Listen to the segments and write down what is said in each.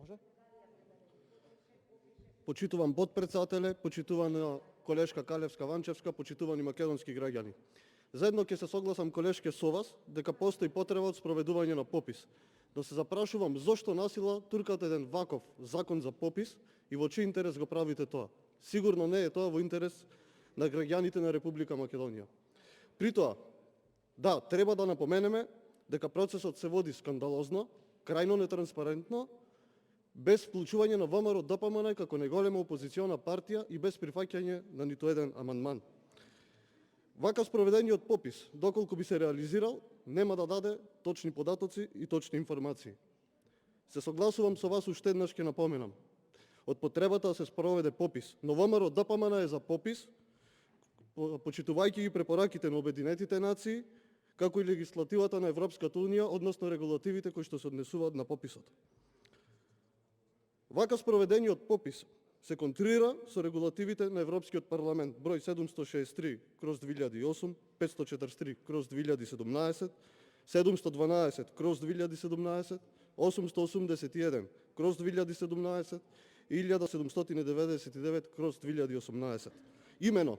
Може? Почитуван потпредседателе, почитувана колешка Калевска-Ванчевска, почитувани македонски граѓани. Заедно ќе се согласам, колешке, со вас, дека постои потреба од спроведување на попис. Но се запрашувам зошто насила туркате еден ваков закон за попис и во чиј интерес го правите тоа. Сигурно не е тоа во интерес на граѓаните на Република Македонија. При тоа, да, треба да напоменеме дека процесот се води скандалозно, крајно нетранспарентно, без вклучување на ВМРО ДПМН како најголема опозициона партија и без прифаќање на ниту еден амандман. Вака спроведениот попис, доколку би се реализирал, нема да даде точни податоци и точни информации. Се согласувам со вас, уште еднаш ќе напоменам од потребата да се спроведе попис, но ВМРО ДПМН е за попис, почитувајќи ги препораките на Обединетите нации, како и легислативата на Европската унија, односно регулативите кои што се однесуваат на пописот. Вака спроведениот попис се контрира со регулативите на Европскиот парламент број 763/2008, 543/2017, 712/2017, 881/2017 и 1799/2018. Имено,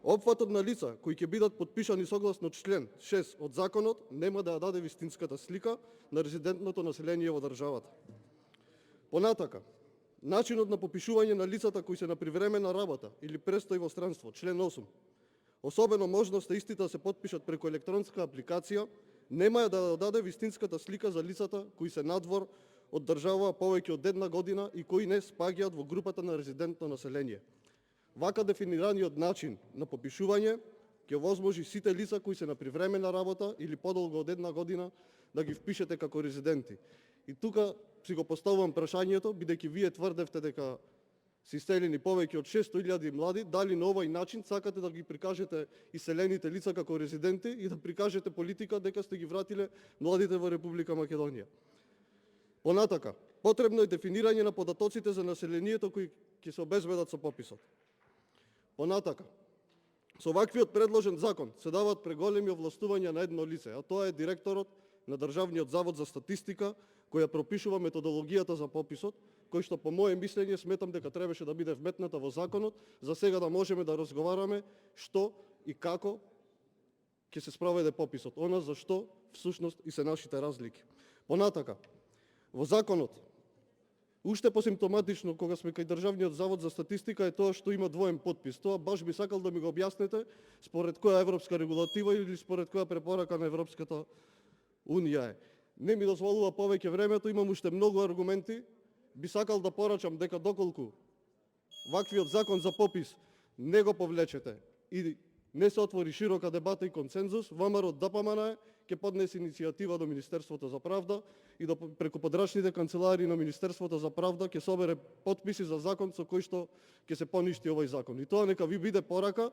опфатот на лица кои ќе бидат подпишани согласно член 6 од законот нема да ја даде вистинската слика на резидентното население во државата. Понатака, начинот на попишување на лицата кои се на привремена работа или престој во странство, член 8, особено можноста истите да се потпишат преку електронска апликација, нема да даде вистинската слика за лицата кои се надвор од држава повеќе од една година и кои не спаѓаат во групата на резидентно население. Вака дефинираниот начин на попишување ќе овозможи сите лица кои се на привремена работа или подолго од една година да ги впишете како резиденти. И тука си го поставувам прашањето, бидејќи вие тврдевте дека се иселени повеќе од 600.000 млади, дали на овој начин сакате да ги прикажете иселените лица како резиденти и да прикажете политика дека сте ги вратиле младите во Република Македонија. Понатака, потребно е дефинирање на податоците за населението кои ќе се обезбедат со пописот. Понатака, со ваквиот предложен закон се даваат преголеми овластувања на едно лице, а тоа е директорот на Државниот завод за статистика, која пропишува методологијата за пописот, кој што по моје мислење сметам дека требаше да биде вметната во законот, за сега да можеме да разговараме што и како ќе се спроведе пописот, она за што всушност и се нашите разлики. Понатака, во законот, уште посимптоматично кога сме кај Државниот завод за статистика е тоа што има двоен подпис. Тоа баш би сакал да ми го објасните според која европска регулатива или според која препорака на Европската Унија е. Не ми дозволува повеќе времето, имам уште многу аргументи. Би сакал да порачам дека доколку ваквиот закон за попис не го повлечете и не се отвори широка дебата и консензус, ВМРО ДПМН ќе поднесе иницијатива до Министерството за правда и преку подрачните канцеларии на Министерството за правда ќе собере потписи за закон со кој што ќе се поништи овој закон. И тоа нека ви биде порака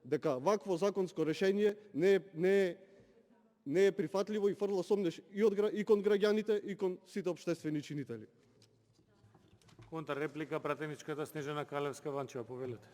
дека вакво законско решение не е прифатливо и фрла сомнеш и кон граѓаните и кон сите општествени чинители. Контр реплика, пратеничката Снежана Калевска-Ванчева, повелете.